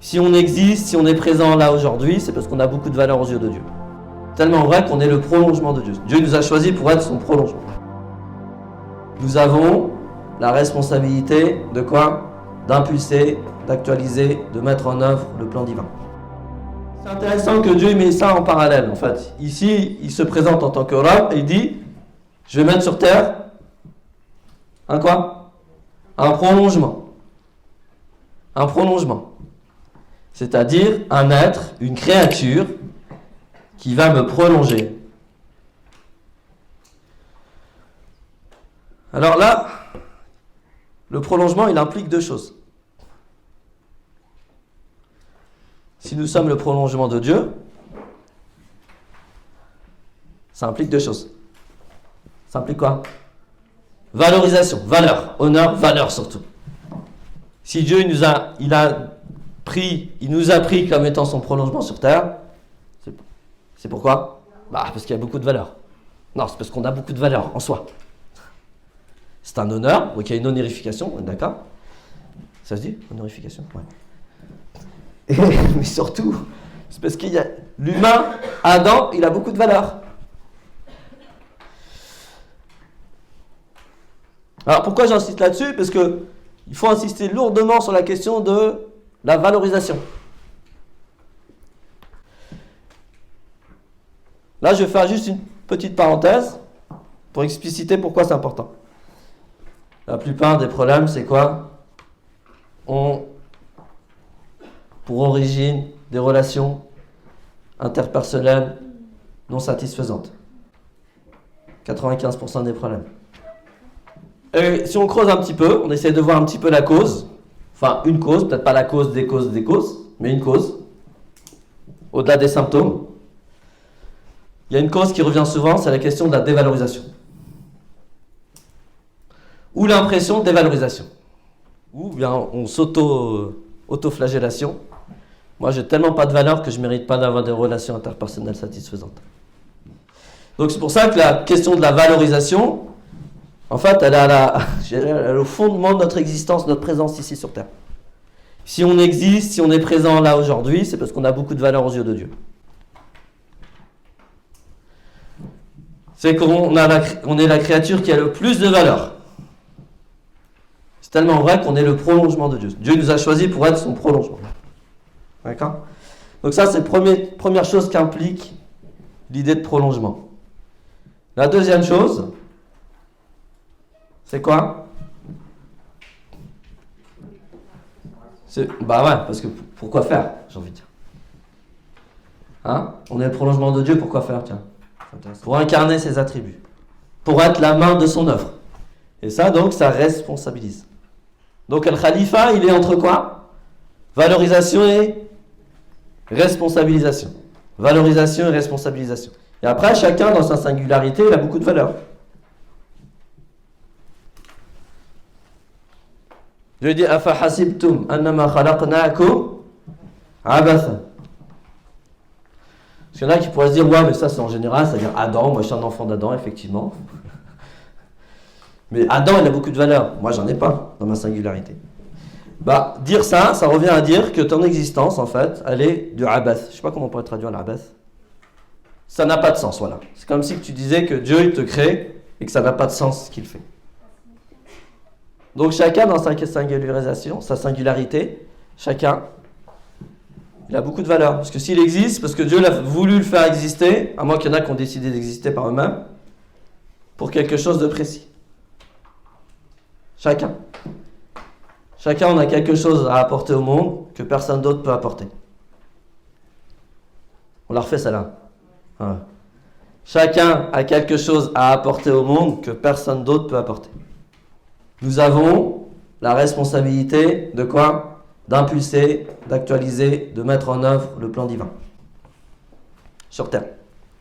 Si on existe, si on est présent là aujourd'hui, c'est parce qu'on a beaucoup de valeur aux yeux de Dieu. Tellement vrai qu'on est le prolongement de Dieu. Dieu nous a choisis pour être son prolongement. Nous avons la responsabilité de quoi? D'impulser, d'actualiser, de mettre en œuvre le plan divin. C'est intéressant que Dieu met ça en parallèle en fait. Ici, il se présente en tant que Rab et il dit, je vais mettre sur terre un quoi? Un prolongement. Un prolongement. C'est-à-dire un être, une créature qui va me prolonger. Alors là, le prolongement, il implique deux choses. Si nous sommes le prolongement de Dieu, ça implique deux choses. Ça implique quoi? Valorisation, valeur, honneur, valeur surtout. Si Dieu il nous a pris comme étant son prolongement sur terre, c'est pourquoi? Parce qu'il y a beaucoup de valeur. Non, c'est parce qu'on a beaucoup de valeur en soi. C'est un honneur, donc il y a une honorification, d'accord? Ça se dit? Honorification? Ouais. Mais surtout, c'est parce qu'il y a l'humain, Adam, il a beaucoup de valeur. Alors pourquoi j'insiste là-dessus? Parce que il faut insister lourdement sur la question de la valorisation. Là, je vais faire juste une petite parenthèse pour expliciter pourquoi c'est important. La plupart des problèmes, c'est quoi? Ont pour origine des relations interpersonnelles non satisfaisantes. 95% des problèmes. Et si on creuse un petit peu, on essaie de voir un petit peu la cause. Enfin, une cause, peut-être pas la cause, mais une cause. Au-delà des symptômes. Il y a une cause qui revient souvent, c'est la question de la dévalorisation. Ou l'impression de dévalorisation. Ou bien on s'auto-flagellation. Moi, j'ai tellement pas de valeur que je ne mérite pas d'avoir des relations interpersonnelles satisfaisantes. Donc c'est pour ça que la question de la valorisation, en fait, elle est au fondement de notre existence, notre présence ici sur Terre. Si on existe, si on est présent là aujourd'hui, c'est parce qu'on a beaucoup de valeur aux yeux de Dieu. C'est qu'on est la créature qui a le plus de valeur. C'est tellement vrai qu'on est le prolongement de Dieu. Dieu nous a choisis pour être son prolongement. D'accord? Donc ça, c'est la première chose qu'implique l'idée de prolongement. La deuxième chose, c'est quoi? Parce que pourquoi faire, j'ai envie de dire. Hein? On est le prolongement de Dieu, pourquoi faire, tiens? Pour incarner ses attributs. Pour être la main de son œuvre. Et ça, donc, ça responsabilise. Donc, le khalifa, il est entre quoi? Valorisation et responsabilisation. Valorisation et responsabilisation. Et après, chacun, dans sa singularité, il a beaucoup de valeur. Dieu dit Afa hasibtum annama khalaqnakum abatha. Parce qu'il y en a qui pourraient se dire ouais, mais ça c'est en général, c'est-à-dire Adam, moi je suis un enfant d'Adam, effectivement. Mais Adam, il a beaucoup de valeur. Moi, j'en ai pas dans ma singularité. Dire ça revient à dire que ton existence, en fait, elle est du abath. Je sais pas comment on pourrait traduire l'abath. Ça n'a pas de sens, voilà. C'est comme si tu disais que Dieu, il te crée et que ça n'a pas de sens ce qu'il fait. Donc chacun dans sa singularisation, sa singularité, chacun, il a beaucoup de valeur. Parce que s'il existe, parce que Dieu l'a voulu le faire exister, à moins qu'il y en a qui ont décidé d'exister par eux-mêmes, pour quelque chose de précis. Chacun. Chacun, on a quelque chose à apporter au monde que personne d'autre peut apporter. On la refait celle-là. Ouais. Chacun a quelque chose à apporter au monde que personne d'autre peut apporter. Nous avons la responsabilité de quoi? D'impulser, d'actualiser, de mettre en œuvre le plan divin sur Terre.